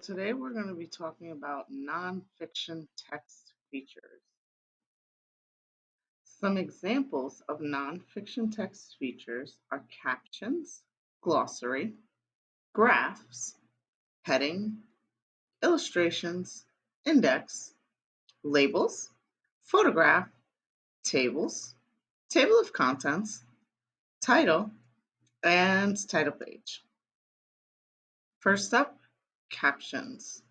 Today we're going to be talking about nonfiction text features. Some examples of nonfiction text features are captions, glossary, graphs, heading, illustrations, index, labels, photograph, tables, table of contents, title, and title page. First up, captions.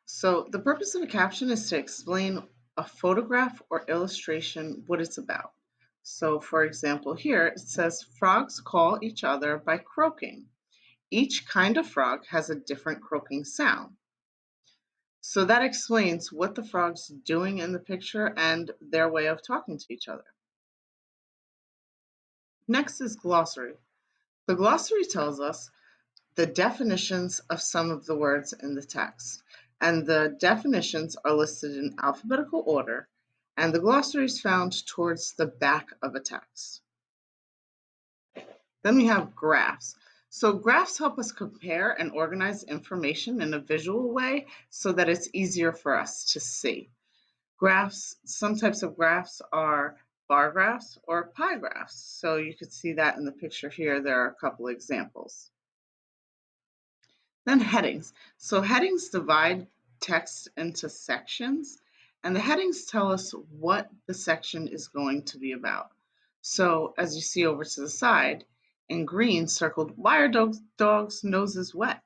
So the purpose of a caption is to explain a photograph or illustration what it's about. So for example here it says frogs call each other by croaking. Each kind of frog has a different croaking sound. So that explains what the frog's doing in the picture and their way of talking to each other. Next is glossary. The glossary tells us the definitions of some of the words in the text. And the definitions are listed in alphabetical order, and the glossary is found towards the back of a text. Then we have graphs. So graphs help us compare and organize information in a visual way so that it's easier for us to see. Graphs, some types of graphs are bar graphs or pie graphs. So you could see that in the picture here. There are a couple examples. Then headings. So headings divide text into sections, and the headings tell us what the section is going to be about. So as you see over to the side, in green circled, why are dogs' noses wet?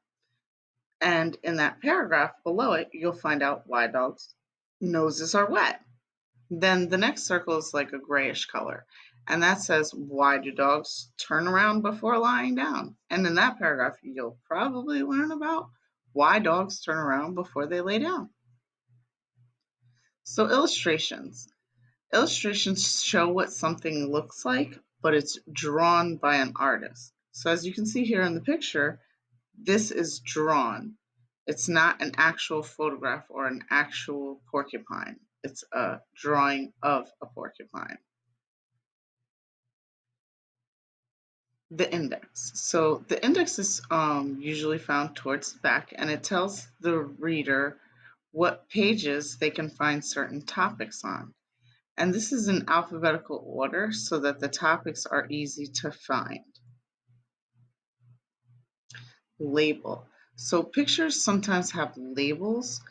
And in that paragraph below it, you'll find out why dogs' noses are wet. Then the next circle is like a grayish color, and that says, why do dogs turn around before lying down? And in that paragraph, you'll probably learn about why dogs turn around before they lay down. So illustrations. Illustrations show what something looks like, but it's drawn by an artist. So as you can see here in the picture, this is drawn. It's not an actual photograph or an actual porcupine. It's a drawing of a porcupine. The index. So the index is usually found towards the back, and it tells the reader what pages they can find certain topics on. And this is in alphabetical order so that the topics are easy to find. Label. So pictures sometimes have labels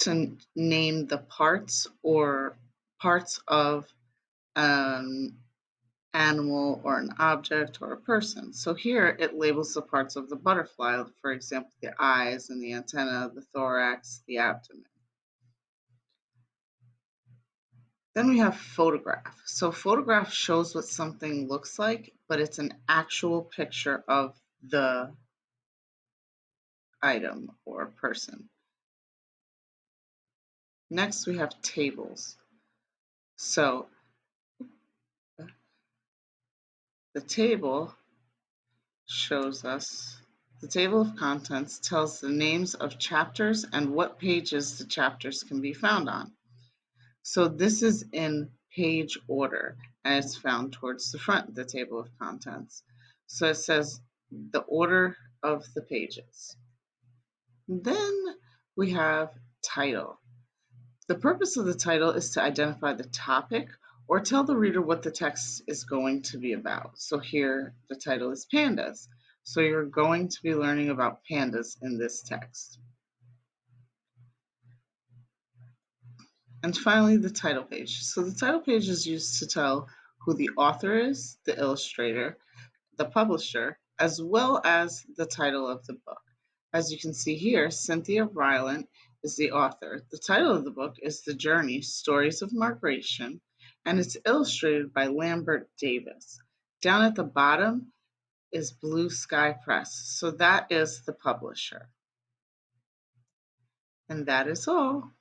to name the parts or parts of an animal or an object or a person. So here it labels the parts of the butterfly, for example, the eyes and the antenna, the thorax, the abdomen. Then we have photograph. So photograph shows what something looks like, but it's an actual picture of the item or person. Next, we have tables. So the table shows us, the table of contents tells the names of chapters and what pages the chapters can be found on. So this is in page order, and it's found towards the front of the table of contents. So it says the order of the pages. Then we have title. The purpose of the title is to identify the topic or tell the reader what the text is going to be about. So here the title is pandas. So you're going to be learning about pandas in this text. And finally, the title page. So the title page is used to tell who the author is, the illustrator, the publisher, as well as the title of the book. As you can see here, Cynthia Rylant is the author. The title of the book is The Journey, Stories of Migration, and it's illustrated by Lambert Davis. Down at the bottom is Blue Sky Press. So that is the publisher. And that is all.